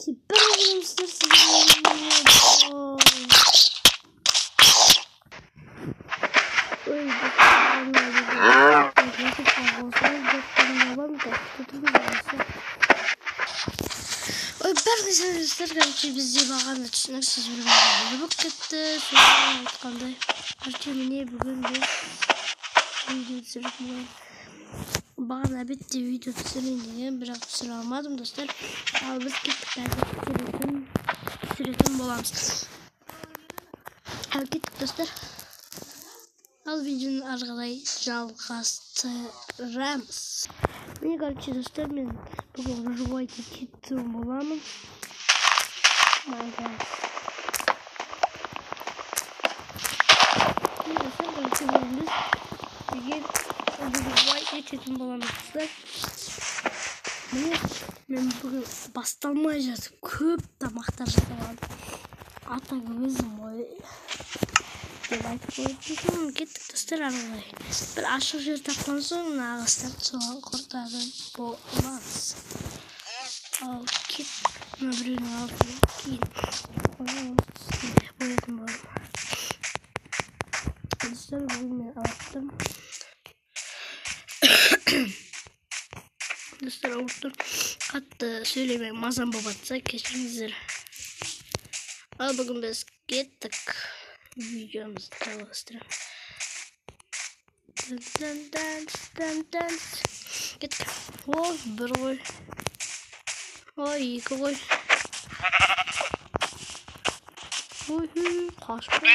Bizce bağırma düşünürsünüz bir bak gitti. Sonra kanday. Artık niye bugün de video sürüyorum. Bana bitti video sürüyorum. Biraz süre almadım dostlar. Al biz gittik. Sürüyorum bolamız. Al gittik dostlar. Al videonun жалғастырамыз. Мне короче достар мен бүгін ржевайға кетіп боламын. Geçelim bulamazlar. Ben bugün bastırmaya жатып көп тамақтар жасаған. Атаң өзім ой. Деп айтып қойдым. Кеттік достар аралай. Bir ашық жер тапқан соң ағыстарды соған құртады боламыз. Ал кет. Мына біреудің алдына кейін. Қоятын боламын. Dostlar bugün ben attım. Dostlar avuttum. Hatta söylemeyeyim mazam babatsa keşfimizdir. Al bugün biz gittik. Videomuzu çalıştıralım. Dın. Gittik. Oy bir koy. Oy iki koy. Oy kaç koy.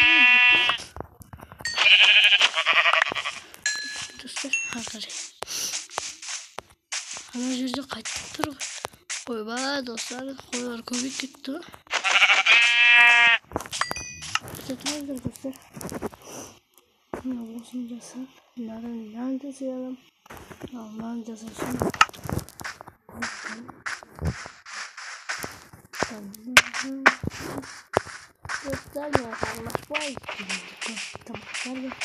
Dostlar hazır. Ana жерде қайтып тұр. Ойбай достар, қойлар көбейіп кетті. Кетіңіздер достар. Мына осыны жасап, нан жасайалым. Ал нан жасайсың. Достар, мен араласпай. Тамақтар бар.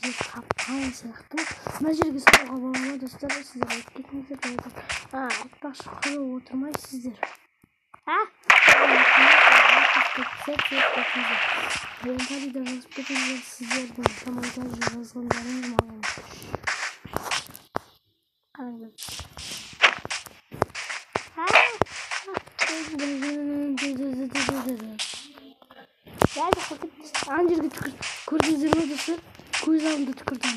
Жеп қапқан сияқты. Мына жерге салуға бола ма достар? Сіздер айтып кетіңіздер. Айтпақшы қылып отырмайсыздар. Комментарийде жазып кетіңіздер сіздердің комментарий жазғандарыңыз маған. Қараңдар. Geldi fakat ancak gördüğünüz gibi dostlar көз алдымда түкірдім.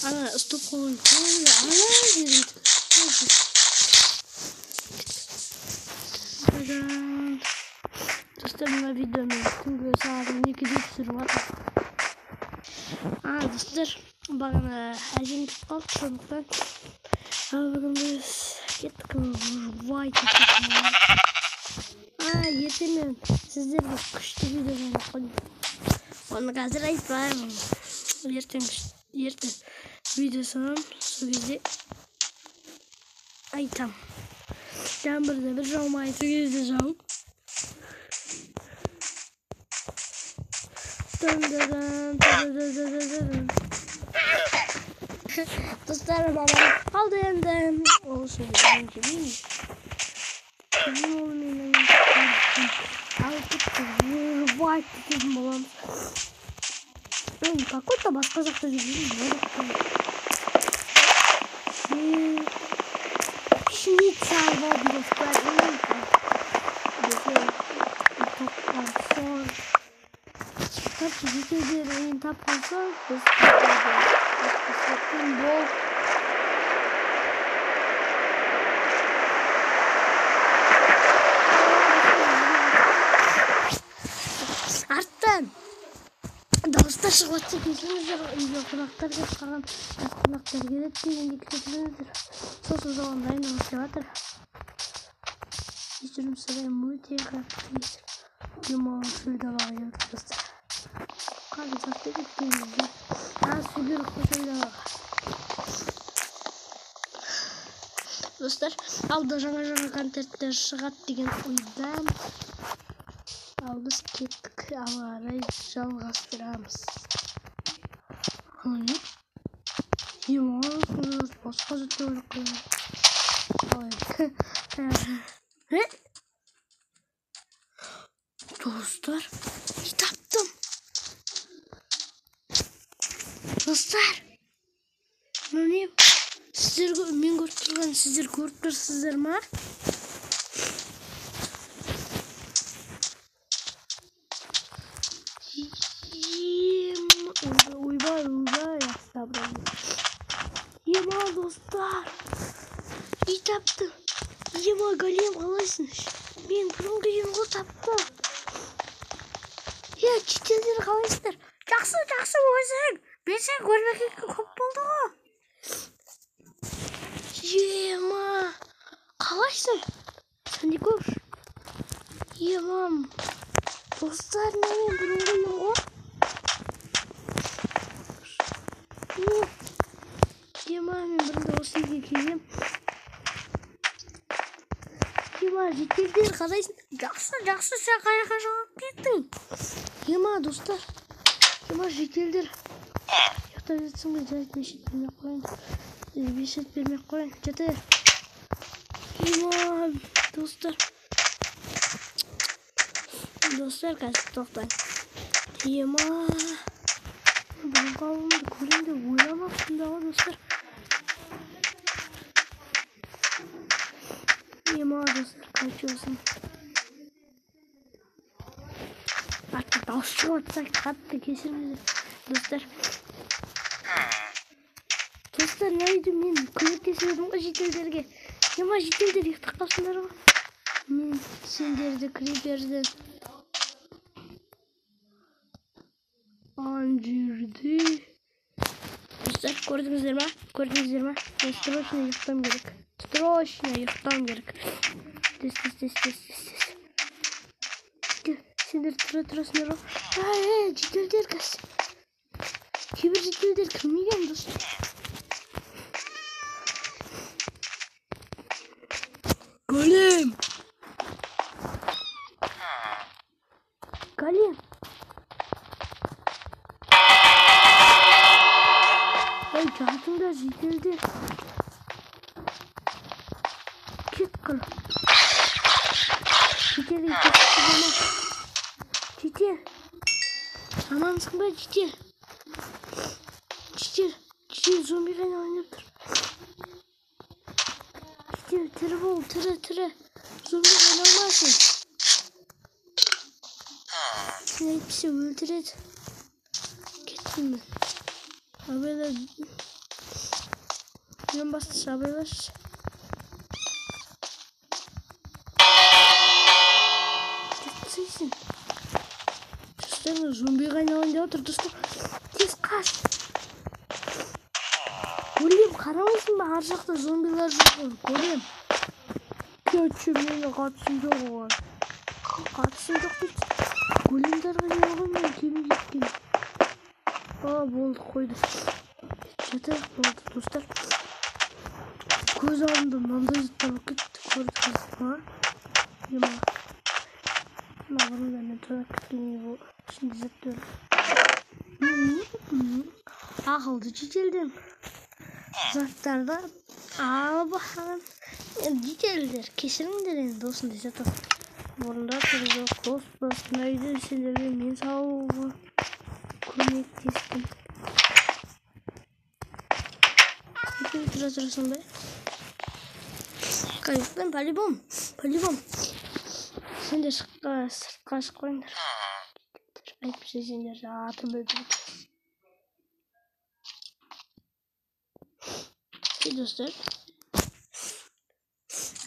Ана стоп қойын. Достар мына видеоны түнгі сағат 12-де түсіріп жатырмын. Достар бағана әжем кетіп қалды сондықтан бүгін біз кеттік жуайға кетіп. Ертең мен сіздерге күшті видеоны қойдым. Оны қазір айтпаймын. Ертең видео салам, сол кезде айтам. Жаңбырда бір жаумайды, сол кезде жауып. Достарым аман қалды енді. Ол сөйлеген келмеймін. Алып кеткен боламыз. Какой-то басқа жақта жүрген шницель var dostlar. Tabii videoyu tapkan sonra biz bol arttan dostlar шығып жатса келсеңіздер үйге қонақтар келіп қалған қонақтар келеді дегенде келсеңіздер сосын соған дайындық істеп жатыр. Кешірім сұраймын, өте қатты демалып сөлдабаға келіп достар. Қазір сатып кеткенімізде су керек қой сөлдабаға. Достар, алда жаңа контенттер шығады деген ойдамын. Ал біз кеттік, ары қарай жалғастырамыз. Başka zıttı bırakıyorum. Ne? Dostlar. Kitaptım. Dostlar. Ne? Sizler men görüp turgan sizler görüp tursuzlar mı? Uybay sabırlı. Yema dostlar. Kitaptım. Yema galiyem kalırsınız. Ben kurumda yumru taptım. Ya çiçekleri kalırsınlar. Жақсы болсаң. Ben seni görmekten көп болды ғой. Yema. Қалайсың? Sen de gör. Yemam. Dostlar мен бұрынғымын ғой. Yema мен бұрында осы үйге келгем. Yema жетелдер қалайсың? Жақсы сен қаяққа жауап кеттің? Yema достар. Yema жетелдер. Ұйықтап жатсың ба? Жарайды мен шет бермей қояйын. Ben шет бермей қояйын. Жата бер. Yema достар. Dostlar қазір тоқтайын. Yema. Бұрынғы ауылымды көрейін деп ойламаппын да ғой достар. Yema dostlar kaçıyorsun. Artık dağış çıkartsak katlı kesilmedi. Dostlar. Dostlar neydi men көмектесіп ғой жетелдерге. Yema жетелдер ұйықтап қалсындар ғой. Мен сендерді криперден анжирді. Dostlar gördünüzler mi? Ben срочно ұйықтам керек. Срочно ұйықтам керек. Тез. Сендер тұрасыңдар ғой. Жетелдер қазір. Кейбір жетелдер кірмеген достар. Голем. Ey çatımda жетелдер. Кет қыл. Жетел. Амансың ба жетел? Жетел зомбиға ойнап тұр. Жетел тірі бол, тірі. Зомбиға ойнамасын. Сен әйтпесе өлтіреді. Кеттім мен. Абайла. Мен бастысы абайлашы. Кетсейсің. Достарына зомбиға айналайын деп отыр достар. Тез қаш. Голем қарамайсың ба? Ар жақта зомбилар жоқ. Голем. Кетші мені қатысым жоқ оған. Қатысым жоқ дейді. Големдарға не болған мен кемі кеткен. Болды қойды. Жатайық болды достар. Көз алдымда мынандай заттар кетті. Көрдіңіз ба? Yema. Бұрында мен тұрап кеткенде бұл ішінде заттар. Ақылды жетелдер. Заттарды алып баққан. Жетелдер. Кешіріңдер енді досындай заттар. Бұрында тұрды. Космос найды сендерге мен сауға көмектестім. Кетіп тұрасың ба? Кайықпен полибом. Сендер сыртқа шық қойыңдар. Әйтпесе сендер атып өлтіреді.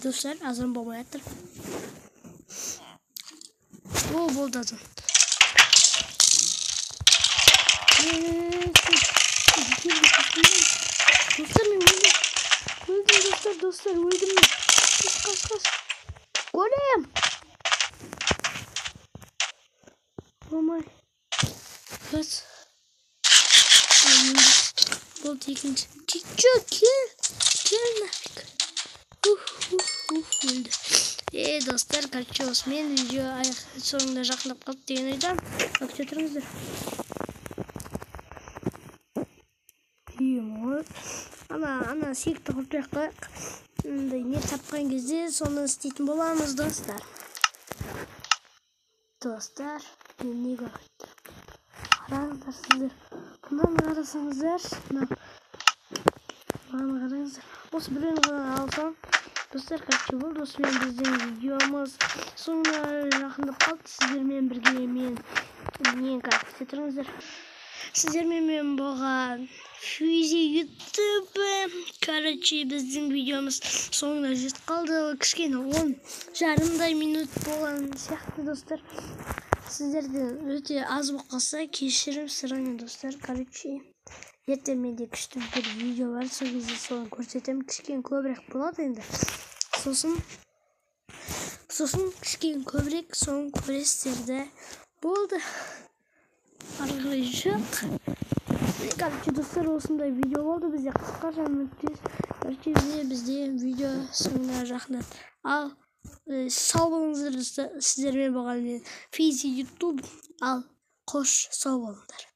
Dostlar azan болмай жатыр. Болды азан. Dostlar öldüm ben. Kaç. Golem. Oh my. Kaç. Болды екінші. Kill нафиг. Öldü. Dostlar kaçıyoruz. Men video sonunda жақындап қалды деген ойдам. Бақша тұрыңыздар. Ана ана сүйікті құпият қояйық. Не тапқан кезде соны істейтін боламыз, достар. Достар, не көрді? Қараңыздар сіздер. Мынаны қарасаңыздар. Мынаны қараңыздар. Осы біреуін ғана алсам. Достар, короче, бұл осымен біздің видеомыз соңына жақындап қалды. Сіздермен бірге мен күтіп тұрыңыздар. Сіздермен мен болған Фьюзи YouTube. Короче, біздің видеомыз соңына жетіп қалды. Кішкене 10,5 минут болған сияқты, достар. Сіздерден өте аз болып қалса кешірім сұраймын, достар. Короче, ертең менде күшті бір видео бар, сол кезде соны көрсетемін. Кішкене көбірек болады енді. Сосын кішкене көбірек соны көресіздер. Болды. Арғы жоқ. Короче, достар, осындай видео болды. Бізде қысқа және тез. Короче, бізде видео соңына жақындады. Ал сау болыңыздар, достар. Сіздермен болған мен Фьюзи YouTube. Ал қош, сау болыңдар.